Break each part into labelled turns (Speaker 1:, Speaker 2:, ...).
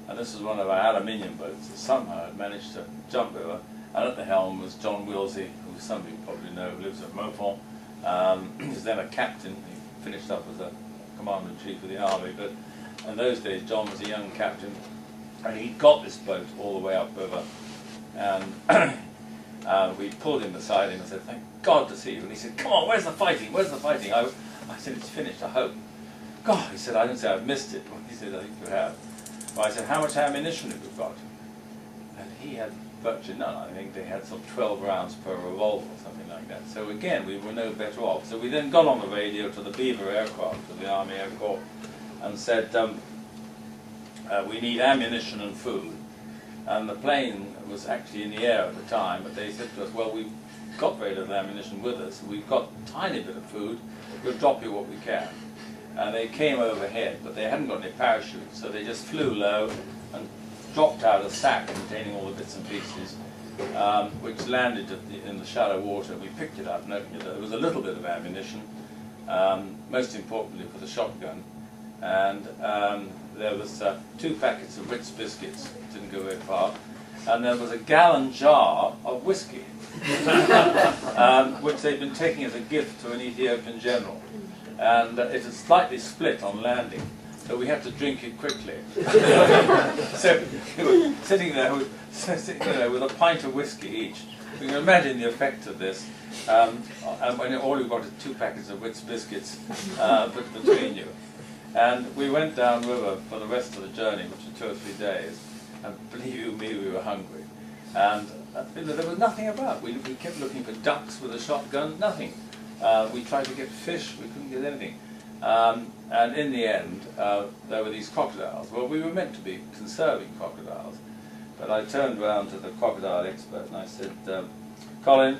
Speaker 1: and this was one of our aluminium boats that somehow had managed to jump over, and at the helm was John Willsey, who some of you probably know, who lives at Montfort. He was then a captain. He finished up as a commander-in-chief of the army, but in those days John was a young captain, and he got this boat all the way up river, and we pulled him beside him and said, "Thank God to see you." And he said, "Come on, where's the fighting? Where's the fighting?" I said, "It's finished, I hope." "God," he said, "I didn't say I've missed it." Well, he said, "I think you have." Well, I said, "How much ammunition have you got?" And he had virtually none. I think they had some 12 rounds per revolver or something like that. So again, we were no better off. So we then got on the radio to the Beaver aircraft of the Army Air Corps and said, "We need ammunition and food." And the plane was actually in the air at the time, but they said to us, "Well, we've got very little ammunition with us. We've got a tiny bit of food. We'll drop you what we can." And they came overhead, but they hadn't got any parachutes, so they just flew low and dropped out a sack containing all the bits and pieces, which landed in the shallow water. We picked it up and opened it. There was a little bit of ammunition, most importantly for the shotgun, and there was 2 packets of Ritz biscuits, didn't go very far, and there was a gallon jar of whiskey, which they'd been taking as a gift to an Ethiopian general. And it had slightly split on landing, so we had to drink it quickly. So we were sitting there with a pint of whiskey each. You can imagine the effect of this. And when all you've got is 2 packets of Ritz biscuits between you. And we went down river for the rest of the journey, which was 2 or 3 days. And believe you me, we were hungry. And there was nothing about. We kept looking for ducks with a shotgun, nothing. We tried to get fish, we couldn't get anything. And in the end, there were these crocodiles. Well, we were meant to be conserving crocodiles. But I turned round to the crocodile expert and I said, "Colin,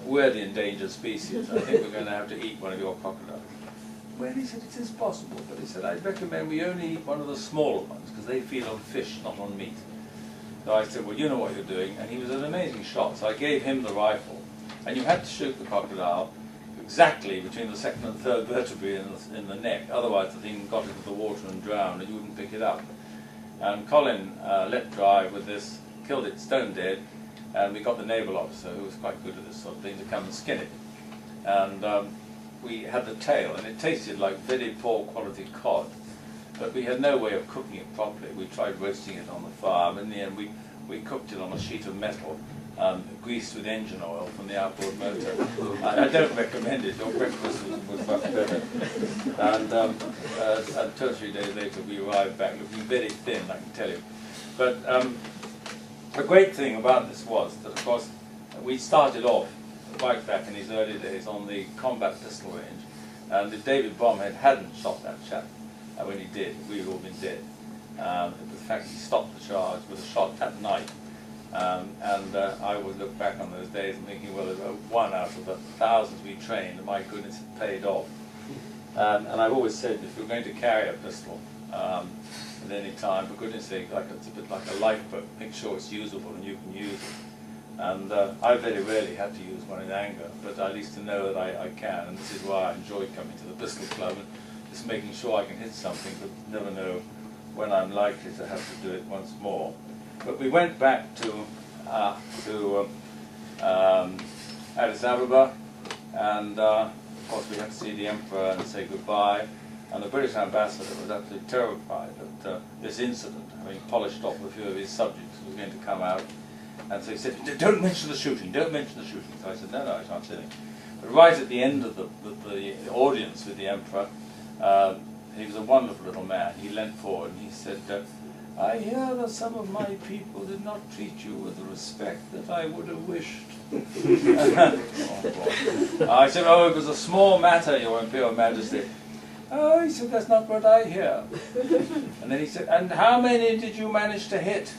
Speaker 1: we're the endangered species. I think we're going to have to eat one of your crocodiles." Well, he said, "It is possible." But he said, "I'd recommend we only eat one of the smaller ones, because they feed on fish, not on meat." So I said, "Well, you know what you're doing." And he was an amazing shot. So I gave him the rifle. And you had to shoot the crocodile exactly between the 2nd and 3rd vertebrae in the neck. Otherwise the thing got into the water and drowned and you wouldn't pick it up. And Colin let drive with this, killed it stone dead, and we got the naval officer, who was quite good at this sort of thing, to come and skin it. And we had the tail, and it tasted like very poor quality cod, but we had no way of cooking it properly. We tried roasting it on the fire, but in the end we cooked it on a sheet of metal, greased with engine oil from the outboard motor. I don't recommend it. Your breakfast was much better. And 2 or 3 days later we arrived back looking very thin, I can tell you. But the great thing about this was that, of course, we started off right back in his early days on the combat pistol range. And if David Bromhead hadn't shot that chap, when he did, we would all been dead. The fact he stopped the charge with a shot that night. I would look back on those days and thinking, well, one out of the thousands we trained, and my goodness, it paid off. And I've always said, if you're going to carry a pistol at any time, for goodness sake, it's a bit like a lifeboat, make sure it's usable and you can use it. And I very rarely had to use one in anger, but at least to know that I can, and this is why I enjoy coming to the pistol club and just making sure I can hit something, but never know when I'm likely to have to do it once more. But we went back to Addis Ababa, and of course we had to see the Emperor and say goodbye. And the British ambassador was absolutely terrified that this incident, having polished off a few of his subjects, was going to come out. And so he said, "Don't mention the shooting, don't mention the shooting." So I said, no, I can't say anything. But right at the end of the audience with the Emperor, he was a wonderful little man. He leant forward and he said, "I hear that some of my people did not treat you with the respect that I would have wished." I said, "Oh, it was a small matter, Your Imperial Majesty." "Oh," he said, "that's not what I hear." And then he said, "And how many did you manage to hit?"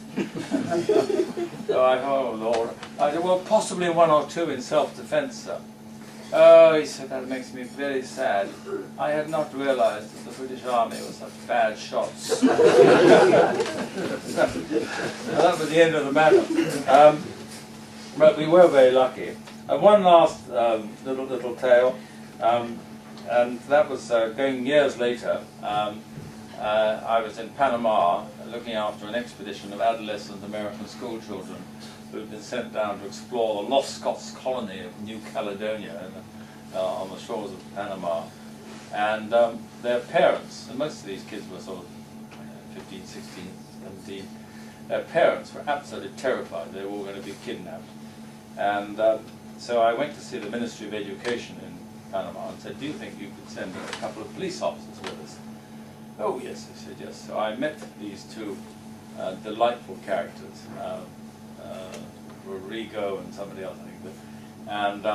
Speaker 1: So I thought, "Oh, Lord." I said, "Well, possibly 1 or 2 in self-defense, sir." "Oh," he said, "that makes me very sad. I had not realized that the British Army was such bad shots." That was the end of the matter. But we were very lucky. And one last little tale, and that was going years later. I was in Panama looking after an expedition of adolescent American school children who had been sent down to explore the lost Scots colony of New Caledonia on the shores of Panama. And their parents, and most of these kids were sort of 15, 16, 17, their parents were absolutely terrified they were all going to be kidnapped. And so I went to see the Ministry of Education in Panama and said, do you think you could send a couple of police officers with us? Oh yes, I said yes. So I met these two delightful characters, Rodrigo and somebody else, I think. And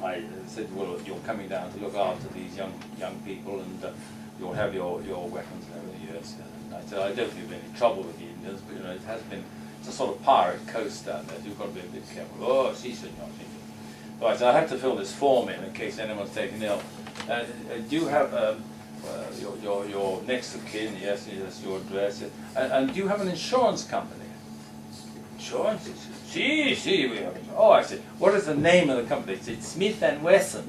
Speaker 1: I said, well, you're coming down to look after these young people, and you'll have your weapons and everything. Yes. And I said, I don't think there'll be any trouble with the Indians, but you know, it has been, it's a sort of pirate coast down there, so you've got to be a bit careful. Oh, she said, no, thinking. So I said, I have to fill this form in case anyone's taken ill. Do you have your next of kin? Yes, yes, your address. Yes. And do you have an insurance company? Insurance? See, we have it. Oh, I said, what is the name of the company? He said, Smith and Wesson.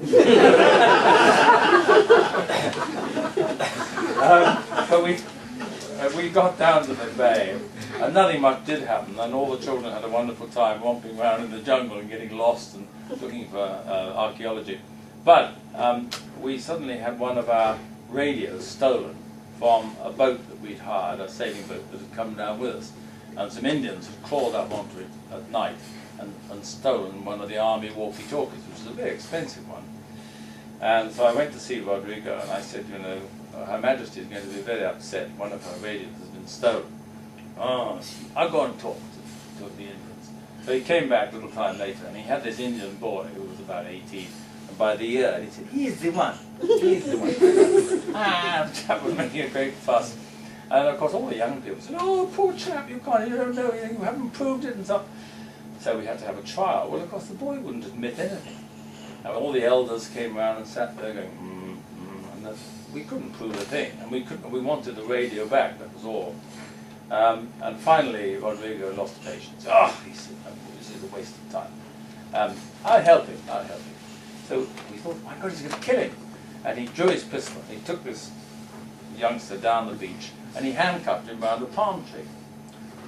Speaker 1: But we got down to the bay, and nothing much did happen, and all the children had a wonderful time romping around in the jungle and getting lost and looking for archaeology. But we suddenly had one of our radios stolen from a boat that we'd hired, a sailing boat that had come down with us. And some Indians had crawled up onto it at night and stolen one of the army walkie-talkies, which is a very expensive one. And so I went to see Rodrigo, and I said, you know, Her Majesty is going to be very upset. One of her radios has been stolen. Oh, I'll go and talk to the Indians. So he came back a little time later, and he had this Indian boy who was about 18. And by the ear, he said, he's the one. He's the one. The chap was making a great fuss. And of course all the young people said, oh, poor chap, you don't know anything, you haven't proved it and stuff. So we had to have a trial. Well, of course the boy wouldn't admit anything. And all the elders came around and sat there going, and we couldn't prove a thing. And we wanted the radio back, that was all. And finally Rodrigo lost patience. Oh, he said, this is a waste of time. I'll help him. So we thought, my God, he's going to kill him. And he drew his pistol. He took this youngster down the beach, and he handcuffed him round a palm tree.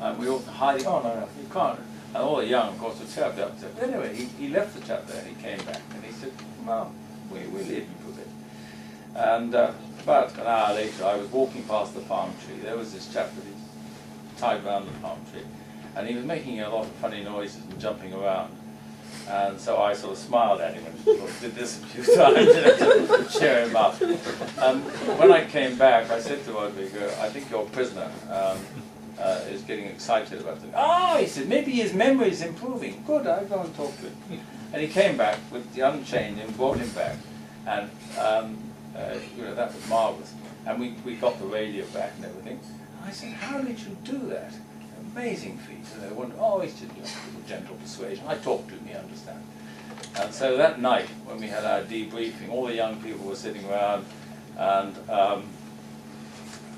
Speaker 1: And we all hiding, oh no, you can't. And all the young, of course, were terribly upset. But anyway, he left the chap there, and he came back, and he said, well, we'll leave him for a bit. And about an hour later, I was walking past the palm tree. There was this chap that he tied round the palm tree, and he was making a lot of funny noises and jumping around. And so I sort of smiled at him and did this a few times to cheer him up. And when I came back, I said to Rodrigo, I think your prisoner is getting excited about it. Oh, he said, maybe his memory is improving. Good, I'll go and talk to him. And he came back with the unchained him, brought him back. And you know, that was marvellous. And we got the radio back and everything. And I said, how did you do that? Amazing feat. And they wondered, oh, he's just, you know, gentle persuasion. I talked to him, he understands. And so that night, when we had our debriefing, all the young people were sitting around, and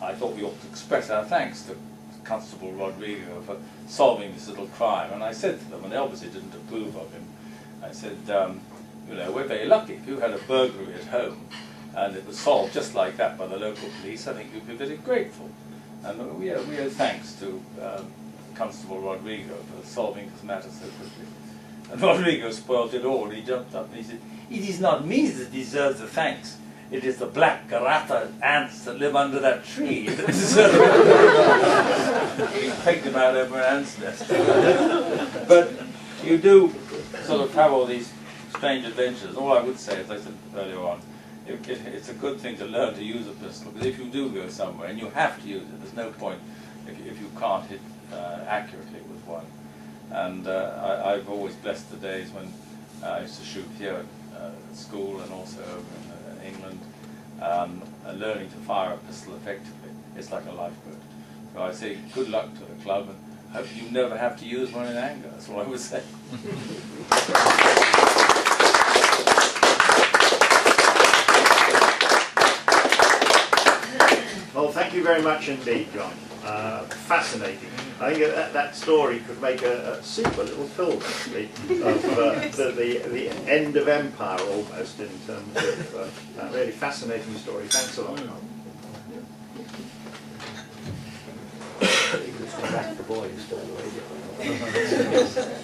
Speaker 1: I thought we ought to express our thanks to Constable Rodrigo for solving this little crime. And I said to them, and they obviously didn't approve of him, I said, you know, we're very lucky. If you had a burglary at home, and it was solved just like that by the local police, I think you'd be very grateful. And we owe thanks to Constable Rodrigo for solving this matter so quickly. And Rodrigo spoiled it all. He jumped up and he said, it is not me that deserves the thanks. It is the black garata ants that live under that tree that deserve it. He pegged him out over an ant's nest. But you do sort of have all these strange adventures. All I would say, as I said earlier on, it's a good thing to learn to use a pistol, but if you do go somewhere, and you have to use it, there's no point if you can't hit accurately with one. And I've always blessed the days when I used to shoot here at school and also over in England, and learning to fire a pistol effectively. It's like a lifeboat. So I say good luck to the club, and hope you never have to use one in anger. That's what I would say.
Speaker 2: Well, thank you very much indeed, John. Fascinating. I think that story could make a super little film, actually, of the end of empire almost, in terms of that really fascinating story. Thanks a lot, John.
Speaker 3: That's the boy who stole the radio.